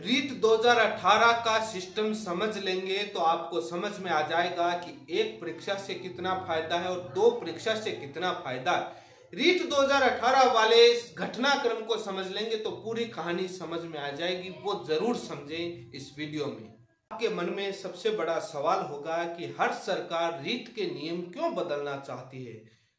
रीट 2018 का सिस्टम समझ लेंगे तो आपको समझ में आ जाएगा कि एक परीक्षा से कितना फायदा है और दो परीक्षा से कितना फायदा है। रीट 2018 वाले इस घटनाक्रम को समझ लेंगे तो पूरी कहानी समझ में आ जाएगी। वो जरूर समझें इस वीडियो में। आपके मन में सबसे बड़ा सवाल होगा कि हर सरकार रीट के नियम क्यों बदलना चाहती है।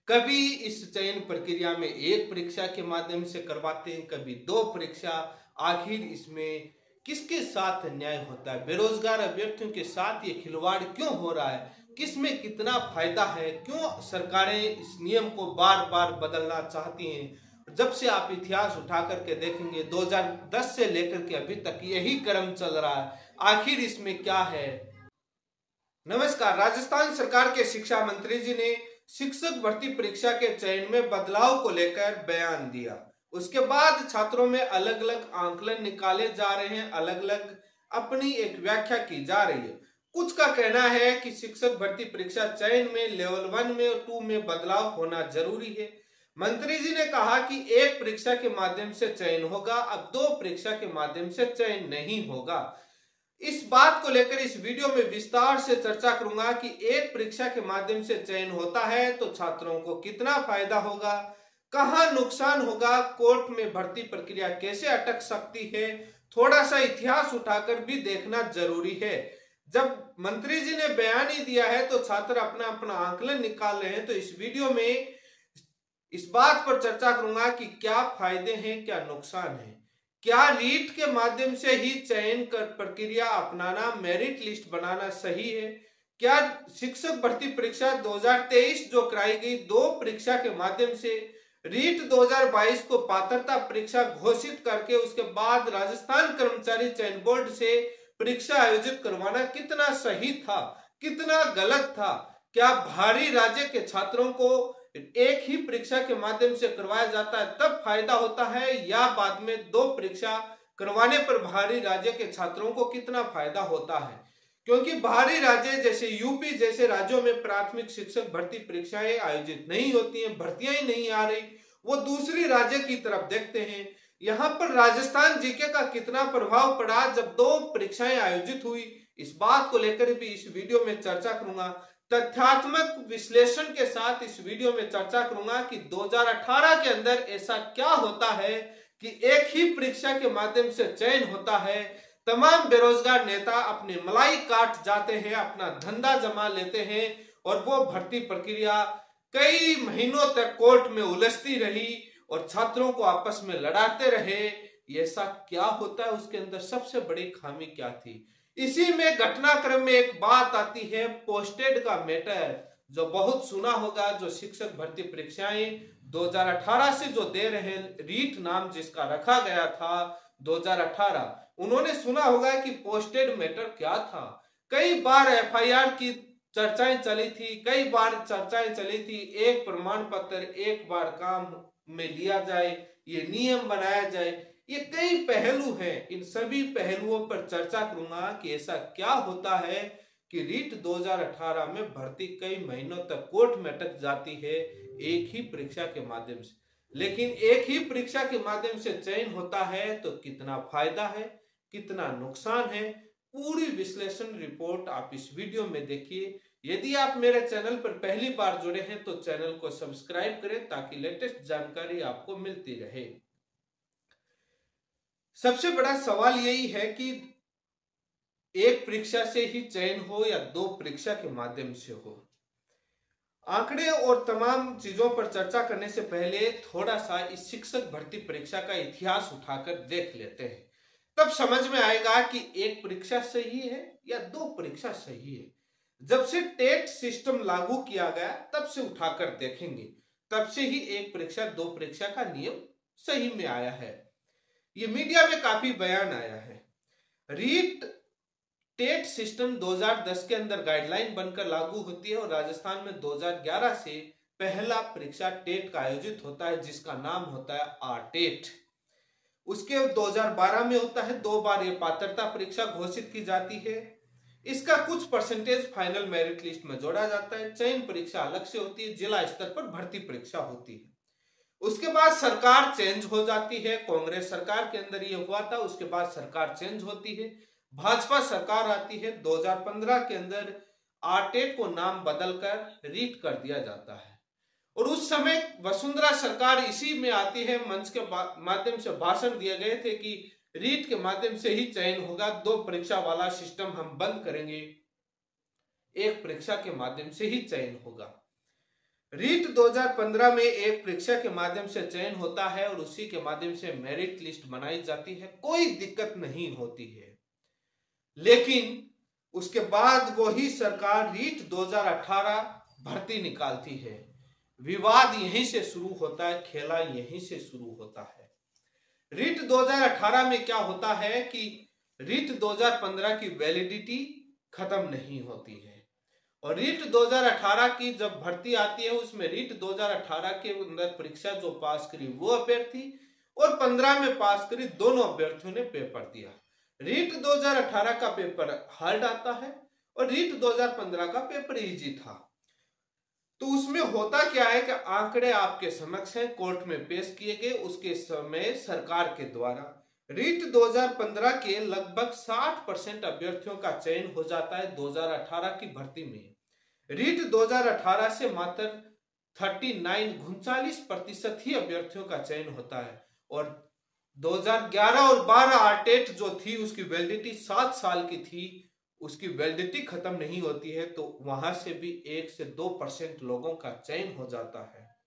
कभी इस चयन प्रक्रिया में एक परीक्षा के माध्यम से करवाते हैं, कभी दो परीक्षा। आखिर इसमें किसके साथ न्याय होता है? बेरोजगार अभ्यर्थियों के साथ ये खिलवाड़ क्यों हो रहा है? किसमें कितना फायदा है? क्यों सरकारें इस नियम को बार बार बदलना चाहती हैं? जब से आप इतिहास उठा करके देखेंगे 2010 से लेकर के अभी तक यही क्रम चल रहा है। आखिर इसमें क्या है? नमस्कार। राजस्थान सरकार के शिक्षा मंत्री जी ने शिक्षक भर्ती परीक्षा के चयन में बदलाव को लेकर बयान दिया। उसके बाद छात्रों में अलग अलग आंकलन निकाले जा रहे हैं, अलग अलग अपनी एक व्याख्या की जा रही है। कुछ का कहना है कि शिक्षक भर्ती परीक्षा चयन में लेवल 1 में और 2 में बदलाव होना जरूरी है। मंत्री जी ने कहा कि एक परीक्षा के माध्यम से चयन होगा, अब दो परीक्षा के माध्यम से चयन नहीं होगा। इस बात को लेकर इस वीडियो में विस्तार से चर्चा करूंगा कि एक परीक्षा के माध्यम से चयन होता है तो छात्रों को कितना फायदा होगा, कहां नुकसान होगा, कोर्ट में भर्ती प्रक्रिया कैसे अटक सकती है। थोड़ा सा इतिहास उठाकर भी देखना जरूरी है। जब मंत्री जी ने बयान ही दिया है तो छात्र अपना अपना आंकलन निकाल रहे हैं। तो इस वीडियो में इस बात पर चर्चा करूंगा कि क्या फायदे हैं, क्या नुकसान है। क्या रीट के माध्यम से ही चयन कर प्रक्रिया अपनाना, मेरिट लिस्ट बनाना सही है? क्या शिक्षक भर्ती परीक्षा 2023 जो कराई गई दो परीक्षा के माध्यम से रीट 2022 को पात्रता परीक्षा घोषित करके उसके बाद राजस्थान कर्मचारी चयन बोर्ड से परीक्षा आयोजित करवाना कितना सही था, कितना गलत था? क्या भारी राज्य के छात्रों को एक ही परीक्षा के माध्यम से करवाया जाता है तब फायदा होता है, या बाद में दो परीक्षा करवाने पर भारी राज्य के छात्रों को कितना फायदा होता है? क्योंकि बाहरी राज्य जैसे यूपी जैसे राज्यों में प्राथमिक शिक्षक भर्ती परीक्षाएं आयोजित नहीं होती हैं, भर्तियां ही नहीं आ रही, वो दूसरी राज्य की तरफ देखते हैं। यहाँ पर राजस्थान जीके का कितना प्रभाव पड़ा जब दो परीक्षाएं आयोजित हुई, इस बात को लेकर भी इस वीडियो में चर्चा करूंगा। तथ्यात्मक विश्लेषण के साथ इस वीडियो में चर्चा करूंगा कि 2018 के अंदर ऐसा क्या होता है कि एक ही परीक्षा के माध्यम से चयन होता है। तमाम बेरोजगार नेता अपनी मलाई काट जाते हैं, अपना धंधा जमा लेते हैं और वो भर्ती प्रक्रिया कई महीनों तक कोर्ट में उलझती रही और छात्रों को आपस में लड़ाते रहे। ऐसा क्या होता है? उसके अंदर सबसे बड़ी खामी क्या थी? इसी में घटनाक्रम में एक बात आती है पोस्टेड का मैटर, जो बहुत सुना होगा। जो शिक्षक भर्ती परीक्षाएं 2018 से जो दे रहे हैं, रीट नाम जिसका रखा गया था 2018, उन्होंने सुना होगा कि पोस्टेड मैटर क्या था। कई बार एफआईआर की चर्चाएं चली थी, कई बार चर्चाएं चली थी, एक प्रमाण पत्र एक बार काम में लिया जाए, ये नियम बनाया जाए। ये कई पहलू हैं, इन सभी पहलुओं पर चर्चा करूंगा कि ऐसा क्या होता है कि रीट 2018 में भर्ती कई महीनों तक कोर्ट में अटक जाती है एक ही परीक्षा के माध्यम से। लेकिन एक ही परीक्षा के माध्यम से चयन होता है तो कितना फायदा है, कितना नुकसान है, पूरी विश्लेषण रिपोर्ट आप इस वीडियो में देखिए। यदि आप मेरे चैनल पर पहली बार जुड़े हैं तो चैनल को सब्सक्राइब करें ताकि लेटेस्ट जानकारी आपको मिलती रहे। सबसे बड़ा सवाल यही है कि एक परीक्षा से ही चयन हो या दो परीक्षा के माध्यम से हो। आंकड़े और तमाम चीजों पर चर्चा करने से पहले थोड़ा सा इस शिक्षक भर्ती परीक्षा का इतिहास उठाकर देख लेते हैं, तब समझ में आएगा कि एक परीक्षा सही है या दो परीक्षा सही है। जब से टेट सिस्टम लागू किया गया तब से उठाकर देखेंगे, तब से ही एक परीक्षा दो परीक्षा का नियम सही में आया है। ये मीडिया में काफी बयान आया है। रीट टेट सिस्टम 2010 के अंदर गाइडलाइन बनकर लागू होती है और राजस्थान में 2011 से पहला परीक्षा टेट का आयोजित होता है जिसका नाम होता है आरटेट। उसके 2012 में होता है, 2 बार ये पात्रता परीक्षा घोषित की जाती है। इसका कुछ परसेंटेज फाइनल मेरिट लिस्ट में जोड़ा जाता है। चयन परीक्षा अलग से होती है, जिला स्तर पर भर्ती परीक्षा होती है। उसके बाद सरकार चेंज हो जाती है। कांग्रेस सरकार के अंदर ये हुआ था। उसके बाद सरकार चेंज होती है, भाजपा सरकार आती है। 2015 के अंदर आरटेट को नाम बदलकर रीट कर दिया जाता है और उस समय वसुंधरा सरकार इसी में आती है। मंच के माध्यम से भाषण दिए गए थे कि रीट के माध्यम से ही चयन होगा, 2 परीक्षा वाला सिस्टम हम बंद करेंगे, एक परीक्षा के माध्यम से ही चयन होगा। रीट 2015 में एक परीक्षा के माध्यम से चयन होता है और उसी के माध्यम से मेरिट लिस्ट बनाई जाती है, कोई दिक्कत नहीं होती है। लेकिन उसके बाद वही सरकार रीट 2018 भर्ती निकालती है। विवाद यहीं से शुरू होता है, खेला यहीं से शुरू होता है। रीट 2018 में क्या होता है कि रीट 2015 की वैलिडिटी खत्म नहीं होती है और रीट 2018 की जब भर्ती आती है उसमें रीट 2018 के अंदर परीक्षा जो पास करी वो अभ्यर्थी और 15 में पास करी दोनों अभ्यर्थियों ने पेपर दिया। रीट 2018 का पेपर हार्ड आता है और रीट 2015 का पेपर इजी था। तो उसमें होता क्या है कि आंकड़े आपके समक्ष हैं, कोर्ट में पेश किए गए। उसके समय सरकार के द्वारा रीट 2015 के लगभग 60% अभ्यर्थियों का चयन हो जाता है 2018 की भर्ती में। रीट 2018 से मात्र 39% ही अभ्यर्थियों का चयन होता है और 2011 और 12 आरटेट जो थी उसकी वैलिडिटी 7 साल की थी, उसकी वैलिडिटी खत्म नहीं होती है, तो वहां से भी 1 से 2% लोगों का चयन हो जाता है।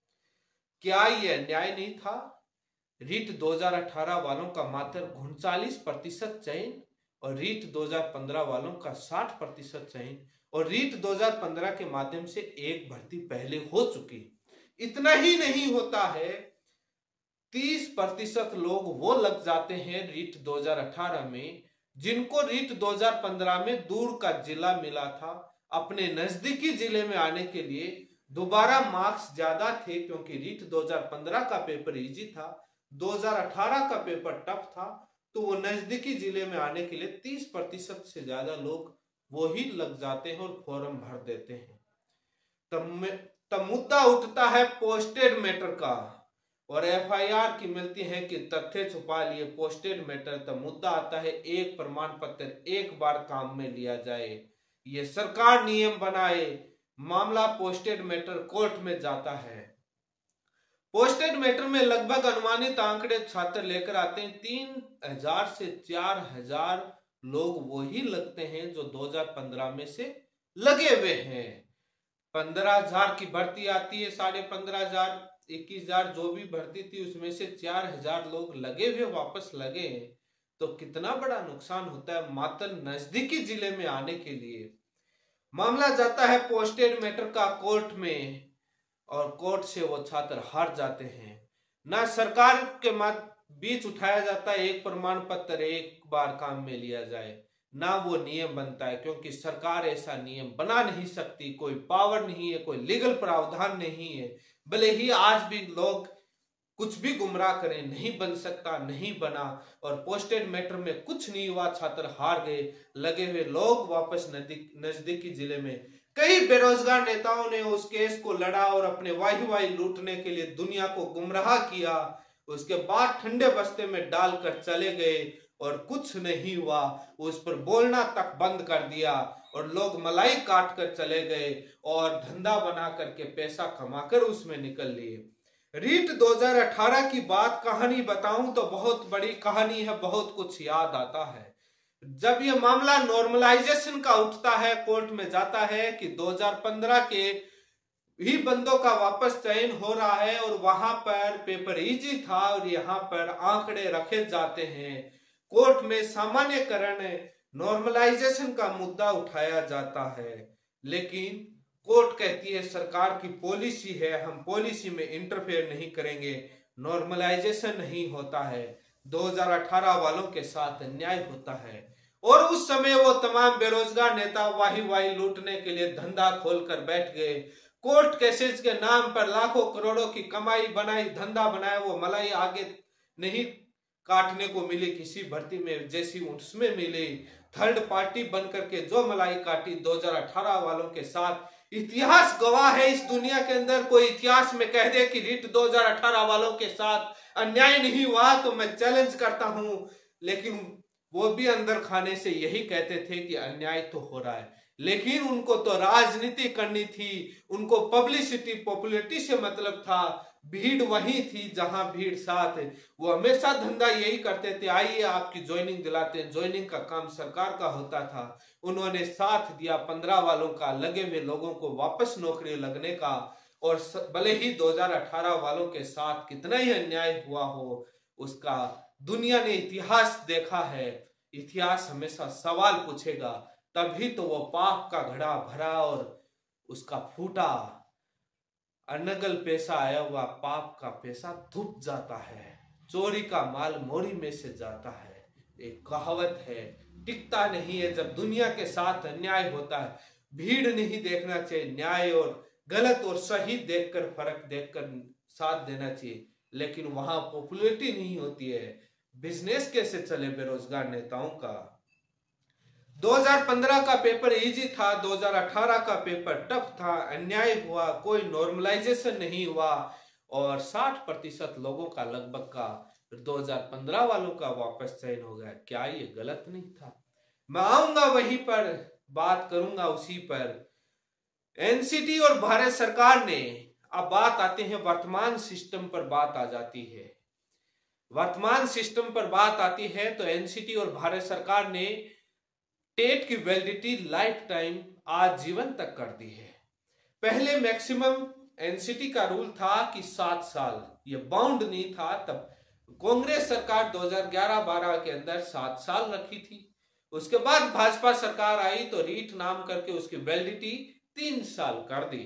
क्या यह अन्याय नहीं था? रीट 2018 वालों का मात्र 39% चयन और रीट 2015 वालों का 60% चयन और रीट 2015 के माध्यम से एक भर्ती पहले हो चुकी। इतना ही नहीं होता है, 30% लोग वो लग जाते हैं रीट 2018 में जिनको रीट 2015 में दूर का जिला मिला था। अपने नजदीकी जिले में आने के लिए दोबारा मार्क्स ज्यादा थे क्योंकि रीट 2015 का पेपर इजी था, 2018 का पेपर टफ था, तो वो नजदीकी जिले में आने के लिए 30% से ज्यादा लोग वो ही लग जाते हैं और फॉर्म भर देते हैं। तब मुद्दा उठता है पोस्टेड मैटर का और एफआईआर की मिलती है कि तथ्य छुपा लिए पोस्टेड मैटर। तब मुद्दा आता है एक प्रमाण पत्र एक बार काम में लिया जाए, ये सरकार नियम बनाए, मामला पोस्टेड मैटर कोर्ट में जाता है। पोस्टेड मैटर में लगभग अनुमानित आंकड़े छात्र लेकर आते हैं, 3000 से 4000 लोग वही लगते हैं जो 2015 में से लगे हुए हैं। 15,000 की भर्ती आती है, 15,500 21,000 जो भी भर्ती थी उसमें से 4,000 लोग लगे हुए वापस लगे हैं, तो कितना बड़ा नुकसान होता है मात्र नजदीकी जिले में आने के लिए। मामला जाता है पोस्टेड मैटर का कोर्ट में और कोर्ट से वो छात्र हार जाते हैं। ना सरकार के बीच उठाया जाता है एक प्रमाण पत्र एक बार काम में लिया जाए, ना वो नियम बनता है क्योंकि सरकार ऐसा नियम बना नहीं सकती, कोई पावर नहीं है, कोई लीगल प्रावधान नहीं है। भले ही आज भी लोग कुछ भी गुमराह करें, नहीं बन सकता, नहीं बना और पोस्टेड मैटर में कुछ नहीं हुआ, छात्र हार गए, लगे हुए लोग वापस नजदीकी जिले में। कई बेरोजगार नेताओं ने उस केस को लड़ा और अपने वाही लूटने के लिए दुनिया को गुमराह किया, उसके बाद ठंडे बस्ते में डालकर चले गए और कुछ नहीं हुआ, उस पर बोलना तक बंद कर दिया और लोग मलाई काट कर चले गए और धंधा बना करके पैसा कमाकर उसमें निकल लिए। रीट 2018 की बात कहानी बताऊं तो बहुत बड़ी कहानी है, बहुत कुछ याद आता है। जब ये मामला नॉर्मलाइजेशन का उठता है, कोर्ट में जाता है कि 2015 के ही बंदों का वापस चयन हो रहा है और वहां पर पेपर इजी था और यहाँ पर आंकड़े रखे जाते हैं। कोर्ट में सामान्यकरण नॉर्मलाइजेशन का मुद्दा उठाया जाता है, लेकिन कोर्ट कहती है सरकार की पॉलिसी है, हम पॉलिसी में इंटरफेयर नहीं करेंगे, नॉर्मलाइजेशन नहीं होता है। 2018 वालों के साथ अन्याय होता है और उस समय वो तमाम बेरोजगार नेता वाही लूटने के लिए धंधा खोलकर बैठ गए। कोर्ट केसेस के नाम पर लाखों करोड़ों की कमाई बनाई, धंधा बनाया, वो मलाई आगे नहीं काटने को मिली किसी भर्ती में जैसी उसमें मिली। थर्ड पार्टी बन करके जो मलाई काटी 2018 वालों के साथ, इतिहास गवाह है, इस दुनिया के अंदर कोई इतिहास में कह दे कि रीट 2018 वालों के साथ अन्याय नहीं हुआ तो मैं चैलेंज करता हूं। लेकिन वो भी अंदर खाने से यही कहते थे कि अन्याय तो हो रहा है, लेकिन उनको तो राजनीति करनी थी, उनको पब्लिसिटी पॉपुलैरिटी से मतलब था। भीड़ वही थी जहां भीड़ साथ है। वो हमेशा धंधा यही करते थे, आइए आपकी ज्वाइनिंग दिलाते हैं। ज्वाइनिंग का काम सरकार का होता था। उन्होंने साथ दिया 15 वालों का, लगे हुए लोगों को वापस नौकरी लगने का। और भले ही 2018 वालों के साथ कितना ही अन्याय हुआ हो, उसका दुनिया ने इतिहास देखा है। इतिहास हमेशा सवाल पूछेगा, तभी तो वो पाप का घड़ा भरा और उसका फूटा अनगल पैसा आया हुआ पाप का पैसा धुप जाता है। चोरी का माल मोरी में से जाता है। एक कहावत है, टिकता नहीं है। जब दुनिया के साथ अन्याय होता है, भीड़ नहीं देखना चाहिए, न्याय और गलत और सही देखकर, फर्क देखकर साथ देना चाहिए। लेकिन वहां पॉपुलैरिटी नहीं होती है। बिजनेस कैसे चले बेरोजगार नेताओं का? 2015 का पेपर इजी था, 2018 का पेपर टफ था। अन्याय हुआ, कोई नॉर्मलाइजेशन नहीं हुआ और 60% लोगों का लगभग का 2015 वालों का वापस चयन हो गया। क्या ये गलत नहीं था? मैं आऊंगा वहीं पर, बात करूंगा उसी पर। एनसीटी और भारत सरकार ने, अब बात आते हैं वर्तमान सिस्टम पर, बात आ जाती है। वर्तमान सिस्टम पर बात आती है तो एनसीटी और भारत सरकार ने टेट की वैलिडिटी लाइफ टाइम आजीवन तक कर दी है। पहले मैक्सिमम एनसीटी का रूल था कि 7 साल, ये बाउंड नहीं था। तब कांग्रेस सरकार 2011-12 के अंदर 7 साल रखी थी। उसके बाद भाजपा सरकार आई तो रीट नाम करके उसकी वैलिडिटी 3 साल कर दी।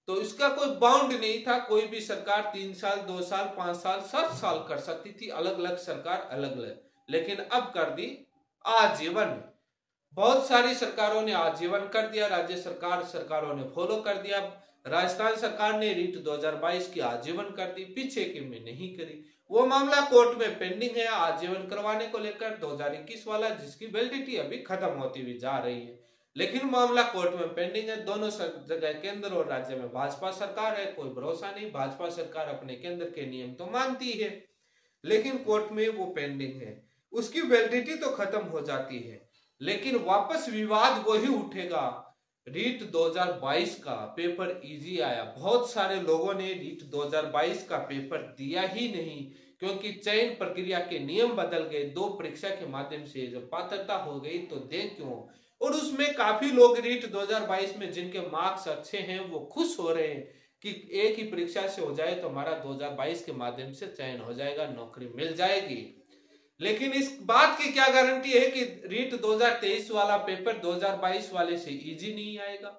तो इसका कोई बाउंड नहीं था। कोई भी सरकार 3 साल, 2 साल, 5 साल, 7 साल कर सकती थी, अलग अलग सरकार अलग अलग। लेकिन अब कर दी आजीवन। बहुत सारी सरकारों ने आजीवन कर दिया, राज्य सरकारों ने फॉलो कर दिया। राजस्थान सरकार ने रीट 2022 की आजीवन कर दी, पीछे की में नहीं करी। वो मामला कोर्ट में पेंडिंग है आजीवन करवाने को लेकर 2021 वाला, जिसकी वैलिडिटी अभी खत्म होती हुई जा रही है। लेकिन मामला कोर्ट में पेंडिंग है। दोनों जगह केंद्र और राज्य में भाजपा सरकार है, कोई भरोसा नहीं। भाजपा सरकार अपने केंद्र के नियम तो मानती है, लेकिन कोर्ट में वो पेंडिंग है। उसकी वैलिडिटी तो खत्म हो जाती है, लेकिन वापस विवाद वही उठेगा। रीट 2022 का पेपर इजी आया, बहुत सारे लोगों ने रीट 2022 का पेपर दिया ही नहीं, क्योंकि चयन प्रक्रिया के नियम बदल गए। 2 परीक्षा के माध्यम से जब पात्रता हो गई तो दें क्यों। और उसमें काफी लोग रीट 2022 में जिनके मार्क्स अच्छे हैं वो खुश हो रहे हैं कि एक ही परीक्षा से हो जाए तो हमारा 2022 के माध्यम से चयन हो जाएगा, नौकरी मिल जाएगी। लेकिन इस बात की क्या गारंटी है कि रीट 2023 वाला पेपर 2022 वाले से इजी नहीं आएगा?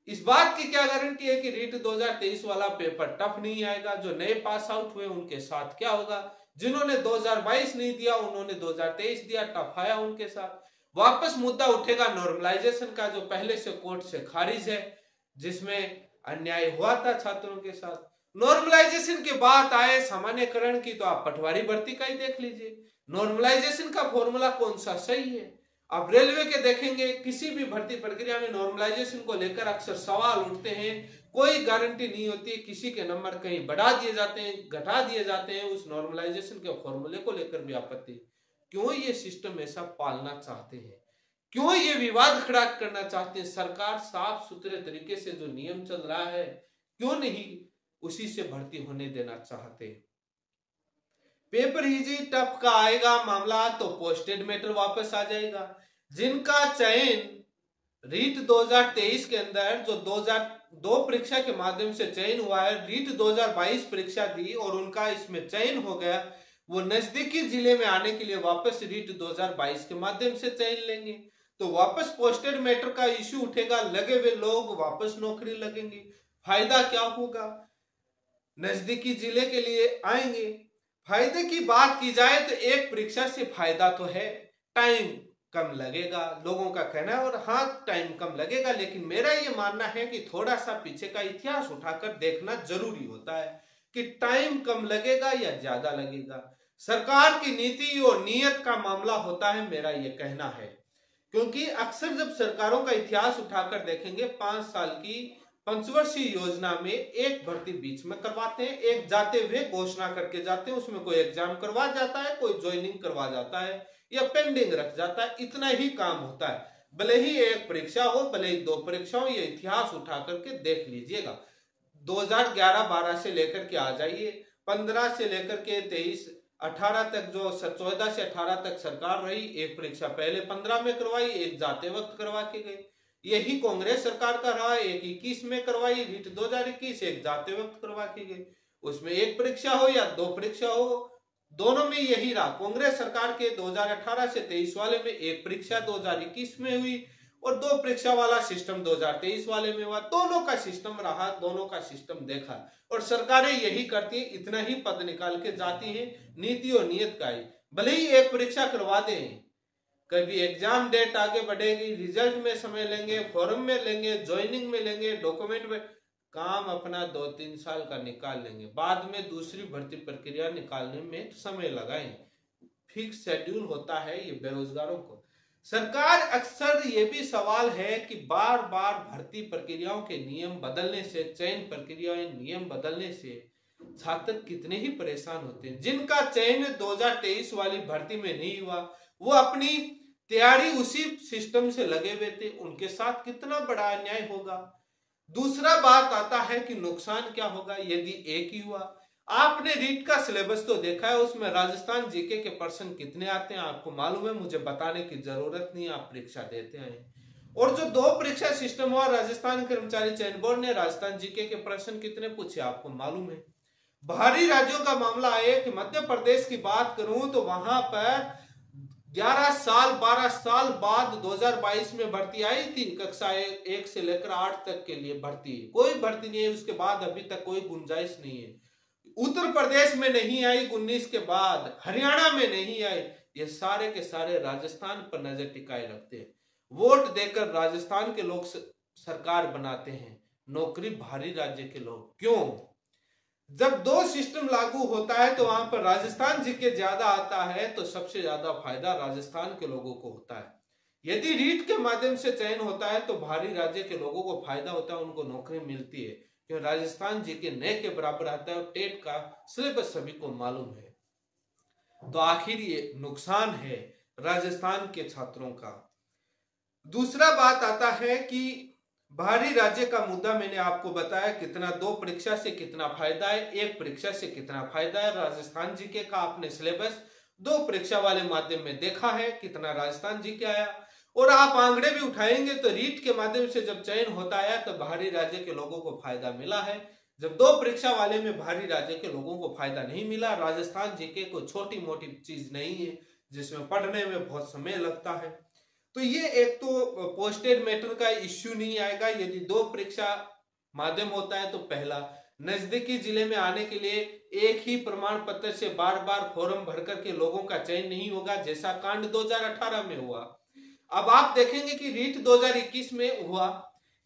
इस बात की क्या गारंटी है कि रीट 2023 वाला पेपर टफ नहीं आएगा? जो नए पास आउट हुए उनके साथ क्या होगा? जिन्होंने 2022 नहीं दिया उन्होंने 2023 दिया, टफ आया उनके साथ। वापस मुद्दा उठेगा नॉर्मलाइजेशन का, जो पहले से कोर्ट से खारिज है, जिसमें अन्याय हुआ था छात्रों के साथ। नॉर्मलाइजेशन की बात आए सामान्यकरण की, तो आप पटवारी भर्ती का ही देख लीजिए। नॉर्मलाइजेशन का फॉर्मूला कौन सा सही है? आप रेलवे के देखेंगे, किसी भी भर्ती प्रक्रिया में नॉर्मलाइजेशन को लेकर अक्सर सवाल उठते हैं। कोई गारंटी नहीं होती, किसी के नंबर कहीं बढ़ा दिए जाते हैं, घटा दिए जाते हैं। उस नॉर्मलाइजेशन के फॉर्मूले को लेकर भी आपत्ति। क्यों ये सिस्टम ऐसा पालना चाहते हैं? क्यों ये विवाद खड़ा करना चाहते हैं? सरकार साफ सुथरे तरीके से जो नियम चल रहा है, क्यों नहीं उसी से भर्ती होने देना चाहते? पेपर इजी टफ का आएगा मामला तो पोस्टेड मैटर वापस आ जाएगा। जिनका चयन रीट 2023 के अंदर, जो 2002 परीक्षा के माध्यम से चयन हुआ है, रीट 2022 परीक्षा दी और उनका इसमें चयन हो गया, वो नजदीकी जिले में आने के लिए वापस रीट 2022 के माध्यम से चयन लेंगे। तो वापस पोस्टेड मैटर का इश्यू उठेगा, लगे हुए लोग वापस नौकरी लगेंगे। फायदा क्या होगा? नजदीकी जिले के लिए आएंगे। फायदे की बात की जाए तो एक परीक्षा से फायदा तो है, टाइम कम लगेगा, लोगों का कहना है। और हाँ, टाइम कम लगेगा, लेकिन मेरा ये मानना है कि थोड़ा सा पीछे का इतिहास उठाकर देखना जरूरी होता है कि टाइम कम लगेगा या ज्यादा लगेगा। सरकार की नीति और नीयत का मामला होता है, मेरा ये कहना है। क्योंकि अक्सर जब सरकारों का इतिहास उठाकर देखेंगे 5 साल की पंचवर्षीय योजना में एक भर्ती बीच में करवाते हैं, एक जाते हुए घोषणा करके जाते हैं, उसमें कोई एग्जाम करवा जाता है, कोई ज्वाइनिंग करवा जाता है या पेंडिंग रख जाता है, इतना ही काम होता है। भले ही एक परीक्षा हो, भले ही 2 परीक्षा हो, ये इतिहास उठा करके देख लीजिएगा। 2011-12 से लेकर के आ जाइए, 15 से लेकर के 23-18 तक, जो 14 से 18 तक सरकार रही, एक परीक्षा पहले 15 में करवाई, एक जाते वक्त करवा के गई। यही कांग्रेस सरकार का रहा, एक 21 में करवाई रीट 2021, एक जाते वक्त करवा के गई। उसमें एक परीक्षा हो या 2 परीक्षा हो, दोनों में यही रहा। कांग्रेस सरकार के 2018 से 23 वाले में एक परीक्षा 2021 में हुई और 2 परीक्षा वाला सिस्टम 2023 वाले में हुआ। दोनों का सिस्टम रहा, दोनों का सिस्टम देखा, और सरकारें यही करती है, इतना ही पद निकाल के जाती हैं, नीति और नियत का ही। भले ही एक परीक्षा करवा दें, कभी एग्जाम डेट आगे बढ़ेगी, रिजल्ट में समय लेंगे, फॉर्म में लेंगे, ज्वाइनिंग में लेंगे, डॉक्यूमेंट में, काम अपना 2-3 साल का निकाल लेंगे, बाद में दूसरी भर्ती प्रक्रिया निकालने में समय लगाएं। फिक्स शेड्यूल होता है ये बेरोजगारों को। सरकार अक्सर ये भी सवाल है कि बार बार भर्ती प्रक्रियाओं के नियम बदलने से, चयन प्रक्रियाएं नियम बदलने से छात्र कितने ही परेशान होते हैं। जिनका चयन 2023 वाली भर्ती में नहीं हुआ, वो अपनी तैयारी उसी सिस्टम से लगे हुए थे, उनके साथ कितना बड़ा अन्याय होगा। दूसरा बात आता है कि नुकसान क्या होगा यदि एक ही हुआ। आपने रीट का सिलेबस तो देखा है, उसमें राजस्थान जीके के प्रश्न कितने आते हैं आपको मालूम है, मुझे बताने की जरूरत नहीं, आप परीक्षा देते हैं। और जो 2 परीक्षा सिस्टम हुआ, राजस्थान कर्मचारी चयन बोर्ड ने राजस्थान जीके के प्रश्न कितने पूछे आपको मालूम है। बाहरी राज्यों का मामला है कि मध्य प्रदेश की बात करूं तो वहां पर 11 साल 12 साल बाद 2022 में भर्ती आई थी, कक्षा 1 से लेकर 8 तक के लिए भर्ती, कोई भर्ती नहीं है उसके बाद, अभी तक कोई गुंजाइश नहीं है। उत्तर प्रदेश में नहीं आई 19 के बाद, हरियाणा में नहीं आई, ये सारे के सारे राजस्थान पर नजर टिकाए रखते हैं। वोट देकर राजस्थान के लोग सरकार बनाते हैं, नौकरी बाहरी राज्य के लोग। क्यों? जब 2 सिस्टम लागू होता है तो वहां पर राजस्थान जीके ज्यादा आता है, तो सबसे ज्यादा फायदा राजस्थान के लोगों को होता है। यदि रीट के माध्यम से चयन होता है तो बाहरी राज्य के लोगों को फायदा होता है, उनको नौकरी मिलती है, क्योंकि राजस्थान जीके नए के बराबर आता है और टेट का सिलेबस सभी को मालूम है। तो आखिर ये नुकसान है राजस्थान के छात्रों का। दूसरा बात आता है कि बाहरी राज्य का मुद्दा मैंने आपको बताया कितना, 2 परीक्षा से कितना फायदा है, एक परीक्षा से कितना फायदा है। राजस्थान जीके का आपने सिलेबस 2 परीक्षा वाले माध्यम में देखा है, कितना राजस्थान जीके आया, और आप आंकड़े भी उठाएंगे तो रीट के माध्यम से जब चयन होता है तो बाहरी राज्य के लोगों को फायदा मिला है, जब 2 परीक्षा वाले में बाहरी राज्य के लोगों को फायदा नहीं मिला। राजस्थान जीके को छोटी मोटी चीज नहीं है जिसमें पढ़ने में बहुत समय लगता है। तो ये एक तो पोस्टेड मैटर का इश्यू नहीं आएगा यदि 2 परीक्षा माध्यम होता है। तो पहला, नजदीकी जिले में आने के लिए एक ही प्रमाण पत्र से बार बार फॉर्म भर करके लोगों का चयन नहीं होगा, जैसा कांड 2018 में हुआ। अब आप देखेंगे कि रीट 2021 में हुआ,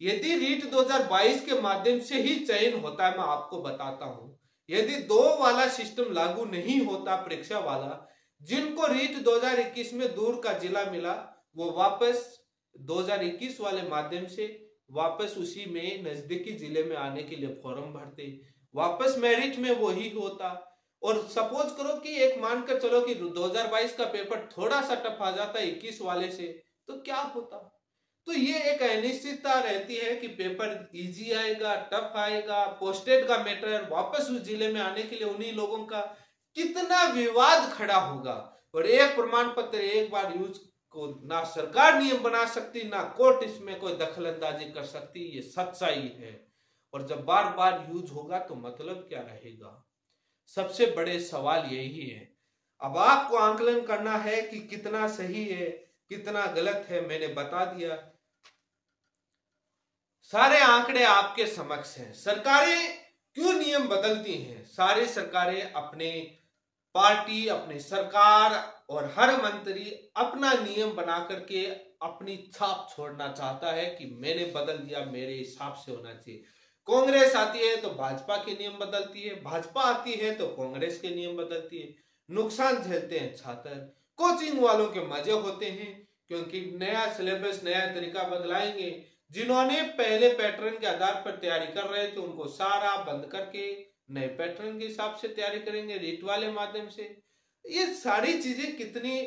यदि रीट 2022 के माध्यम से ही चयन होता है, मैं आपको बताता हूं, यदि 2 वाला सिस्टम लागू नहीं होता परीक्षा वाला, जिनको रीट 2021 में दूर का जिला मिला वो वापस 2021 वाले माध्यम से वापस उसी में नजदीकी जिले में आने के लिए फॉर्म भरते, वापस मेरिट में वही होता। और सपोज करो कि एक मानकर चलो कि 2022 का पेपर थोड़ा सा टफ आ जाता 21 वाले से, तो क्या होता? तो ये एक अनिश्चितता रहती है कि पेपर इजी आएगा, टफ आएगा, पोस्टेड का मैटर, वापस उस जिले में आने के लिए उन्हीं लोगों का कितना विवाद खड़ा होगा। और एक प्रमाण पत्र एक बार यूज को ना सरकार नियम बना सकती, ना कोर्ट इसमें कोई दखल अंदाजी कर सकती, ये सच्चाई है। और जब बार बार यूज होगा तो मतलब क्या रहेगा? सबसे बड़े सवाल यही है। अब आपको आंकलन करना है कि कितना सही है कितना गलत है, मैंने बता दिया, सारे आंकड़े आपके समक्ष हैं। सरकारें क्यों नियम बदलती हैं? सारी सरकारें अपने पार्टी, अपनी सरकार और हर मंत्री अपना नियम बना करके अपनी छाप छोड़ना चाहता है कि मैंने बदल दिया, मेरे हिसाब से होना चाहिए। कांग्रेस आती है तो भाजपा के नियम बदलती है, भाजपा आती है तो कांग्रेस के नियम बदलती है। नुकसान झेलते हैं छात्र, कोचिंग वालों के मजे होते हैं, क्योंकि नया सिलेबस, नया तरीका बदलाएंगे। जिन्होंने पहले पैटर्न के आधार पर तैयारी कर रहे थे उनको सारा बंद करके नए पैटर्न के हिसाब से तैयारी करेंगे, रीट वाले माध्यम से। ये सारी चीजें कितनी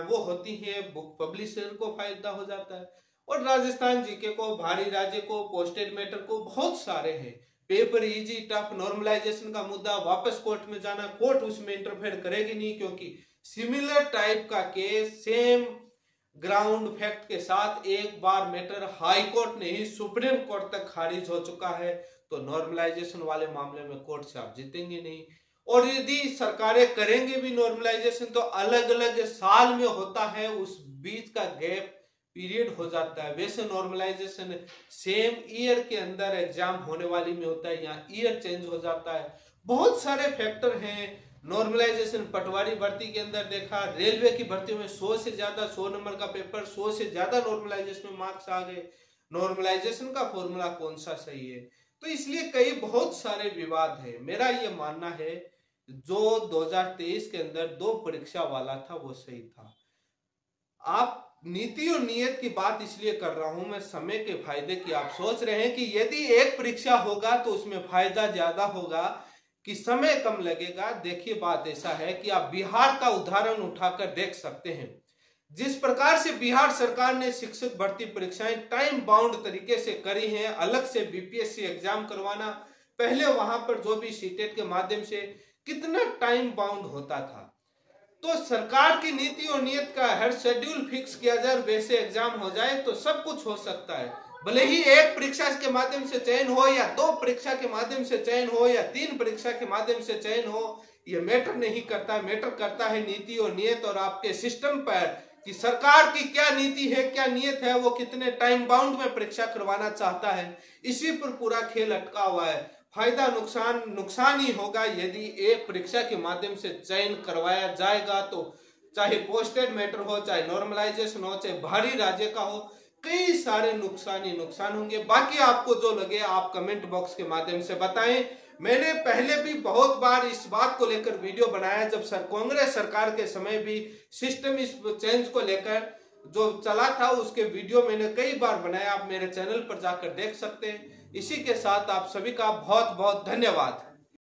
वो होती है, बुक पब्लिशर को फायदा हो जाता है। और राजस्थान जीके को, भारी राज्य को, पोस्टेड मैटर को बहुत सारे हैं। पेपर इजी, टफ, नॉर्मलाइजेशन का मुद्दा, वापस कोर्ट में जाना, कोर्ट उसमें इंटरफेयर करेगी नहीं, क्योंकि सिमिलर टाइप का केस सेम ग्राउंड फैक्ट के साथ एक बार मैटर हाई कोर्ट नहीं सुप्रीम कोर्ट तक खारिज हो चुका है। तो नॉर्मलाइजेशन वाले मामले में कोर्ट से आप जीतेंगे नहीं। और यदि सरकारें करेंगे भी नॉर्मलाइजेशन तो अलग अलग साल में होता है, उस बीच का गैप पीरियड हो जाता है। वैसे नॉर्मलाइजेशन सेम ईयर के अंदर एग्जाम होने वाली में होता है, यहाँ ईयर चेंज हो जाता है। बहुत सारे फैक्टर हैं। नॉर्मलाइजेशन पटवारी भर्ती के अंदर देखा, रेलवे की भर्ती में 100 से ज्यादा 100 नंबर का पेपर, 100 से ज्यादा नॉर्मलाइजेशन में मार्क्स आ गए। नॉर्मलाइजेशन का फॉर्मूला कौन सा सही है? तो इसलिए कई बहुत सारे विवाद है। मेरा ये मानना है जो 2023 के अंदर 2 परीक्षा वाला था वो सही था। आप नीति और नियत की बात इसलिए कर रहा हूं मैं, समय के फायदे की। आप सोच रहे हैं कि यदि एक परीक्षा होगा तो उसमें फायदा ज्यादा होगा कि समय कम लगेगा। देखिए बात ऐसा है कि आप बिहार का उदाहरण उठाकर देख सकते हैं। जिस प्रकार से बिहार सरकार ने शिक्षक भर्ती परीक्षाएं टाइम बाउंड तरीके से करी हैं, अलग से बीपीएससी एग्जाम करवाना, पहले वहां पर जो भी सीटेट के माध्यम से कितना टाइम बाउंड होता था। तो सरकार की नीति और नियत का हर शेड्यूल फिक्स किया जाए, वैसे एग्जाम हो जाए तो सब कुछ हो सकता है। भले ही एक परीक्षा के माध्यम से चयन हो या 2 परीक्षा के माध्यम से चयन हो या 3 परीक्षा के माध्यम से चयन हो, यह मैटर नहीं करता। मैटर करता है नीति और नियत और आपके सिस्टम पर कि सरकार की क्या नीति है, क्या नियत है, वो कितने टाइम बाउंड में परीक्षा करवाना चाहता है। इसी पर पूरा खेल अटका हुआ है। फायदा नुकसान ही होगा यदि एक परीक्षा के माध्यम से चयन करवाया जाएगा तो चाहे पोस्टेड मैटर हो, चाहे नॉर्मलाइजेशन हो, चाहे भारी राज्य का हो, कई सारे नुकसान होंगे। बाकी आपको जो लगे आप कमेंट बॉक्स के माध्यम से बताएं। मैंने पहले भी बहुत बार इस बात को लेकर वीडियो बनाया, जब कांग्रेस सरकार के समय भी सिस्टम इस चेंज को लेकर जो चला था उसके वीडियो मैंने कई बार बनाया। आप मेरे चैनल पर जाकर देख सकते हैं। इसी के साथ आप सभी का बहुत बहुत धन्यवाद।